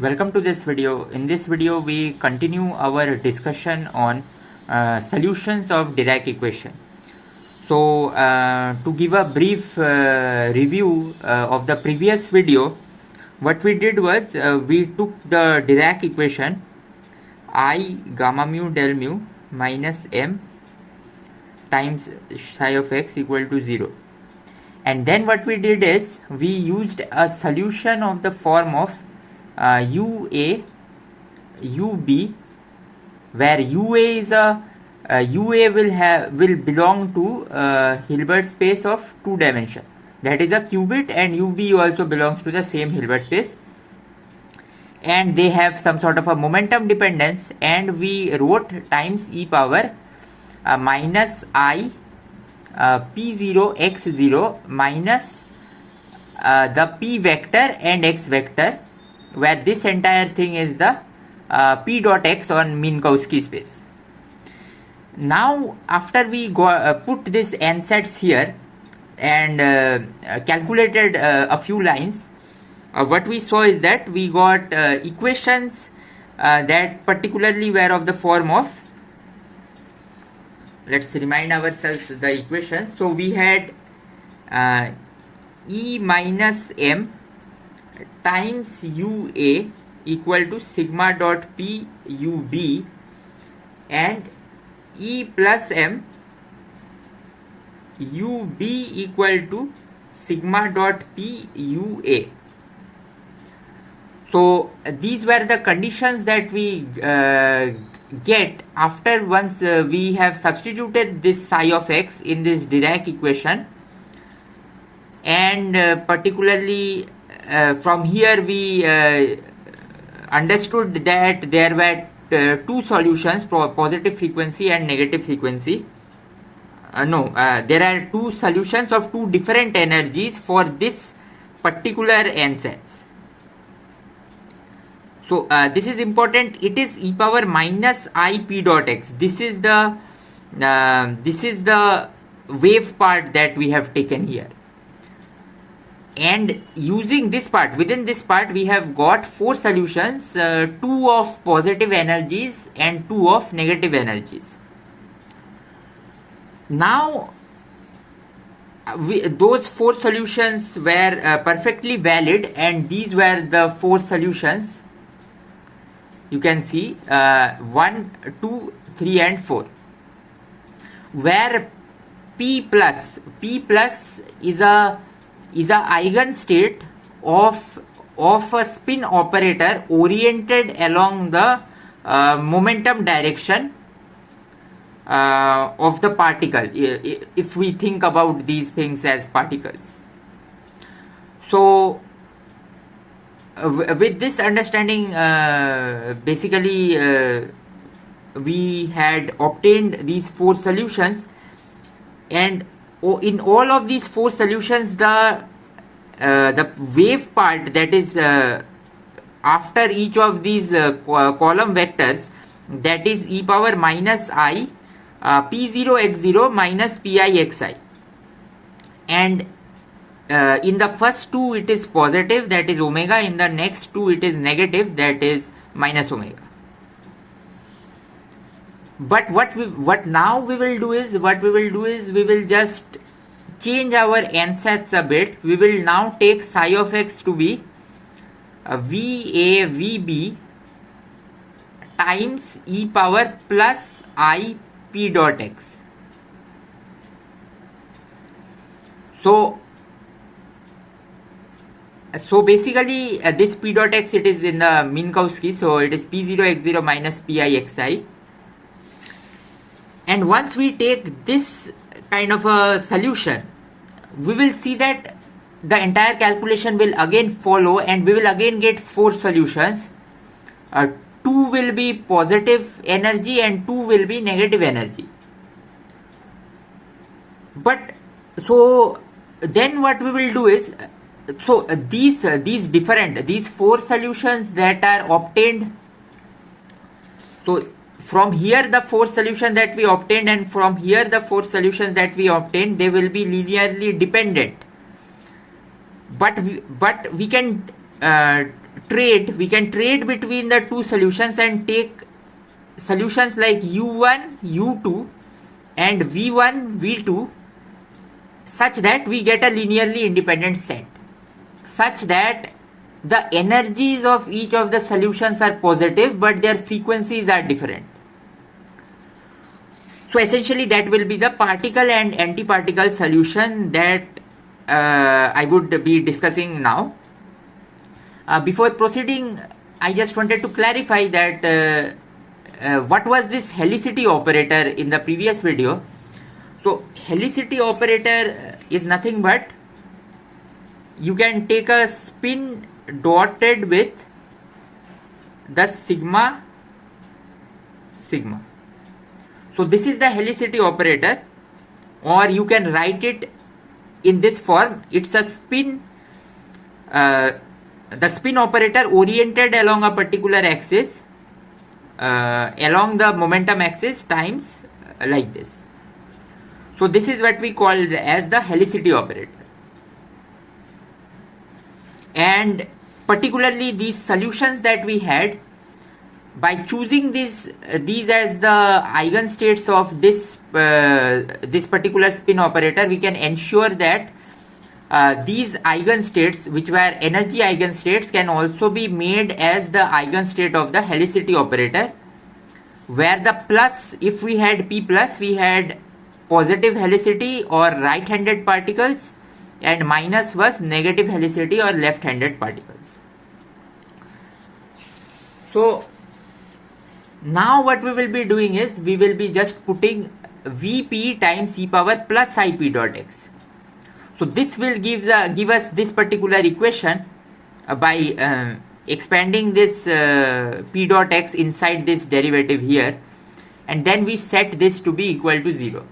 Welcome to this video. In this video, we continue our discussion on solutions of Dirac equation. So, to give a brief review of the previous video, what we did was we took the Dirac equation I gamma mu del mu minus m times psi of x equal to 0. And then what we did is we used a solution of the form of UA, UB, where UA is UA will belong to Hilbert space of 2 dimension, that is a qubit, and UB also belongs to the same Hilbert space, and they have some sort of a momentum dependence, and we wrote times e power minus I p0 x0 minus the p vector and x vector, where this entire thing is the p dot x on Minkowski space. Now after we put this ansatz here and calculated a few lines, what we saw is that we got equations that particularly were of the form of, let's remind ourselves the equations. So we had E minus m times UA equal to sigma dot p UB, and E plus m UB equal to sigma dot p UA. So these were the conditions that we get after once we have substituted this psi of x in this Dirac equation, and particularly from here we understood that there were two solutions, positive frequency and negative frequency. There are two solutions of two different energies for this particular ansatz. So this is important. It is e power minus I p dot x. This is the wave part that we have taken here. And using this part, within this part we have got four solutions, two of positive energies and two of negative energies. Now those four solutions were perfectly valid, and these were the four solutions. You can see 1, 2, 3 and 4, where P plus is a eigenstate of a spin operator oriented along the momentum direction of the particle, if we think about these things as particles. So with this understanding, basically we had obtained these four solutions, and in all of these four solutions the wave part, that is after each of these column vectors, that is e power minus I p0 x0 minus pi xi, and in the first two it is positive, that is omega. In the next two it is negative, that is minus omega. But what now we will do is we will just change our ansatz a bit. We will now take psi of x to be VA VB times e power plus I p dot x. So basically this p dot x, it is in the Minkowski, so it is p0 x0 minus pi xi. And once we take this kind of a solution, we will see that the entire calculation will again follow, and we will again get four solutions. Two will be positive energy and two will be negative energy. But so then what we will do is, so these four solutions that are obtained, so from here the four solutions that we obtained and from here the four solutions that we obtained, they will be linearly dependent. But we can we can trade between the two solutions and take solutions like u1, u2 and v1, v2 such that we get a linearly independent set, such that the energies of each of the solutions are positive but their frequencies are different. So essentially that will be the particle and antiparticle solution that I would be discussing now. Before proceeding, I just wanted to clarify that what was this helicity operator in the previous video. So helicity operator is nothing but, you can take a spin dotted with the sigma. So this is the helicity operator, or you can write it in this form. It's a spin, the spin operator oriented along a particular axis, along the momentum axis times like this. So this is what we call as the helicity operator. And particularly these solutions that we had, by choosing these as the eigenstates of this particular spin operator, we can ensure that these eigenstates, which were energy eigenstates, can also be made as the eigenstate of the helicity operator, where the plus, if we had P plus, we had positive helicity or right-handed particles, and minus was negative helicity or left-handed particles. So now what we will be doing is, we will be just putting Vp times e power plus Ip dot x. So this will give us this particular equation by expanding this p dot x inside this derivative here, and then we set this to be equal to 0.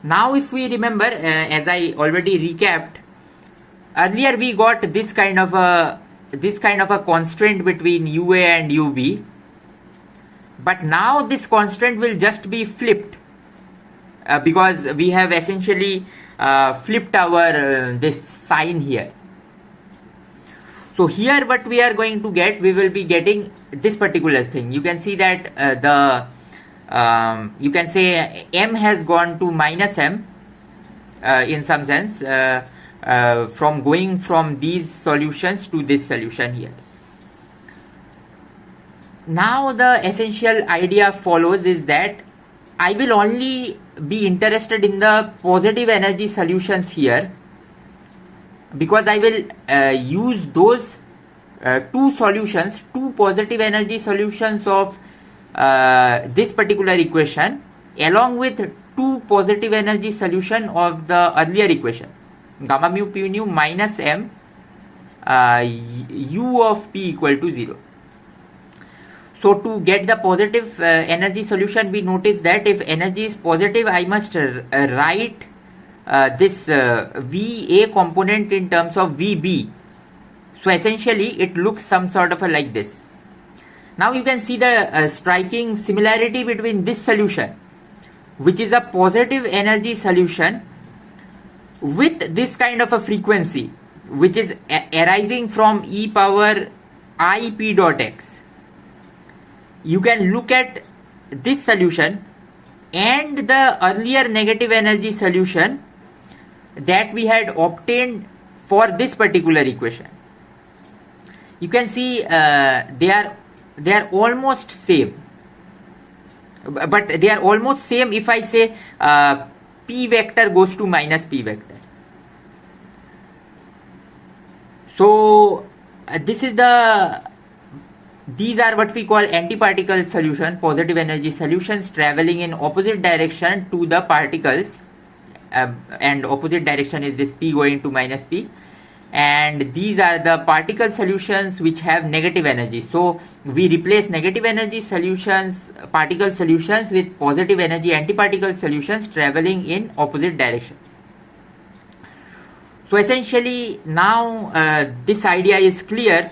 Now if we remember, as I already recapped, earlier we got this kind of a constraint between UA and UB, but now this constraint will just be flipped because we have essentially flipped our this sign here. So here what we are going to get, we will be getting this particular thing. You can see that you can say m has gone to minus m in some sense, from going from these solutions to this solution here. Now the essential idea follows is that I will only be interested in the positive energy solutions here, because I will use those two positive energy solutions of this particular equation along with two positive energy solution of the earlier equation, gamma mu p nu minus m u of p equal to 0. So to get the positive energy solution, we notice that if energy is positive, I must write this VA component in terms of VB. So essentially it looks some sort of like this. Now you can see the striking similarity between this solution, which is a positive energy solution, with this kind of a frequency, which is arising from e power I p dot x. You can look at this solution and the earlier negative energy solution that we had obtained for this particular equation. You can see they are almost same, but they are almost same if I say p vector goes to minus p vector. So these are what we call antiparticle solution, positive energy solutions traveling in opposite direction to the particles, and opposite direction is this p going to minus p, and these are the particle solutions which have negative energy. So we replace negative energy solutions, particle solutions, with positive energy antiparticle solutions traveling in opposite direction. So essentially now this idea is clear.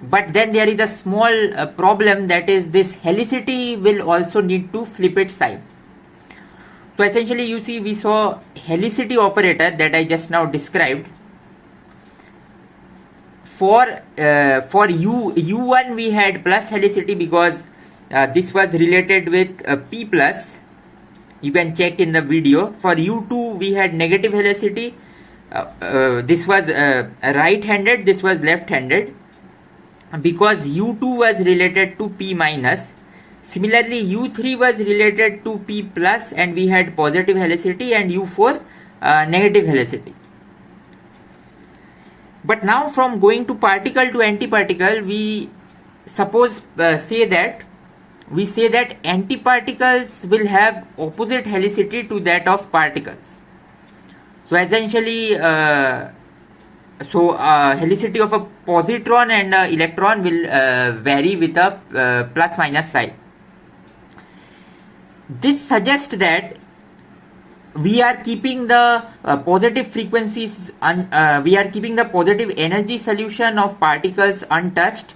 But then there is a small problem, that is this helicity will also need to flip its sign. So essentially you see, we saw helicity operator that I just now described for u1 we had plus helicity because this was related with p plus. You can check in the video. For u2 we had negative helicity. This was right-handed, this was left-handed, because u2 was related to p minus. Similarly, u3 was related to p plus and we had positive helicity, and u4 negative helicity. But now from going to particle to antiparticle, we say that antiparticles will have opposite helicity to that of particles. So essentially, helicity of a positron and electron will vary with a plus minus sign. This suggests that we are keeping the positive frequencies, we are keeping the positive energy solution of particles untouched.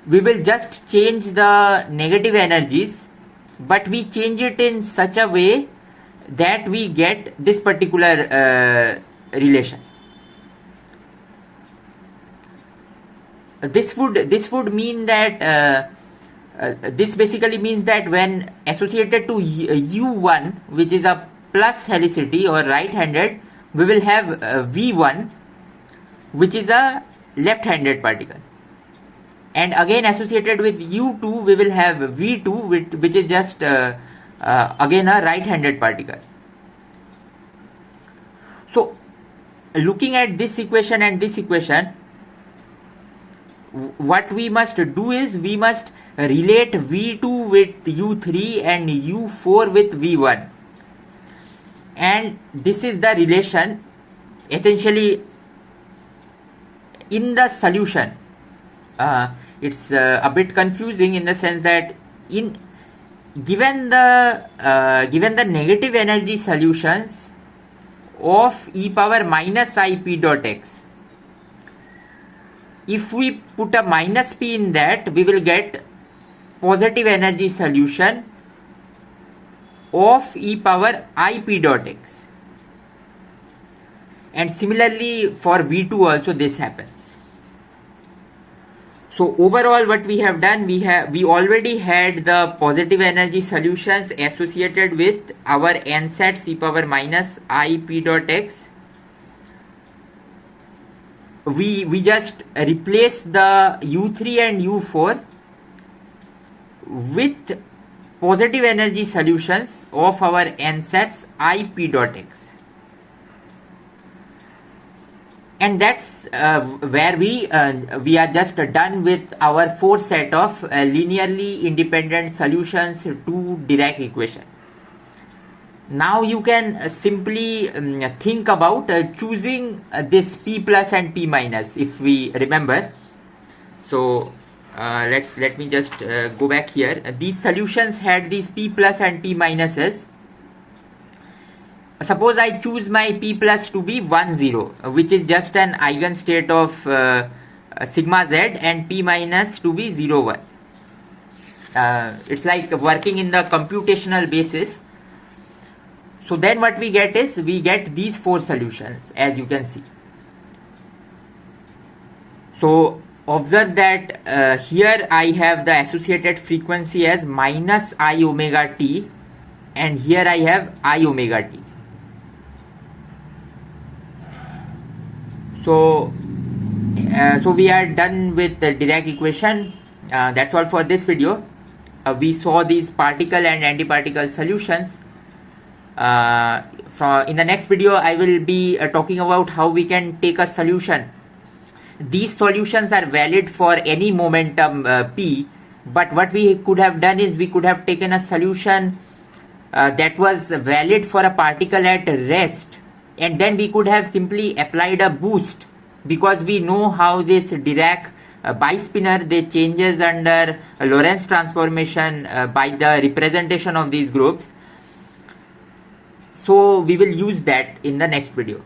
We will just change the negative energies, but we change it in such a way that we get this particular relation. This would mean that this basically means that when associated to u1, which is a plus helicity or right-handed, we will have v1, which is a left-handed particle, and again associated with u2 we will have v2, which is just again a right-handed particle. So looking at this equation and this equation, what we must do is we must relate v2 with u3 and u4 with v1, and this is the relation essentially in the solution. It's a bit confusing in the sense that given the negative energy solutions of e power minus I p dot x, if we put a minus p in that, we will get positive energy solution of e power I p dot x, and similarly for v2 also this happens. So overall what we have done, we already had the positive energy solutions associated with our ansatz e power minus I p dot x. We just replace the u3 and u4 with positive energy solutions of our ansatz I p dot x, and that's where we are just done with our fourth set of linearly independent solutions to Dirac equation. Now you can simply think about choosing this p plus and p minus, if we remember. So let me just go back here. These solutions had these p plus and p minuses. Suppose I choose my p plus to be 1 0, which is just an eigenstate of sigma z, and p minus to be 0 1. It's like working in the computational basis. So then what we get is, we get these four solutions, as you can see. So observe that here I have the associated frequency as minus I omega t, and here I have I omega t. So we are done with the Dirac equation. That's all for this video. We saw these particle and antiparticle solutions. In the next video I will be talking about how we can take a solution. These solutions are valid for any momentum p, but what we could have done is we could have taken a solution that was valid for a particle at rest, and then we could have simply applied a boost, because we know how this Dirac bispinner, they changes under Lorentz transformation by the representation of these groups. So we will use that in the next video.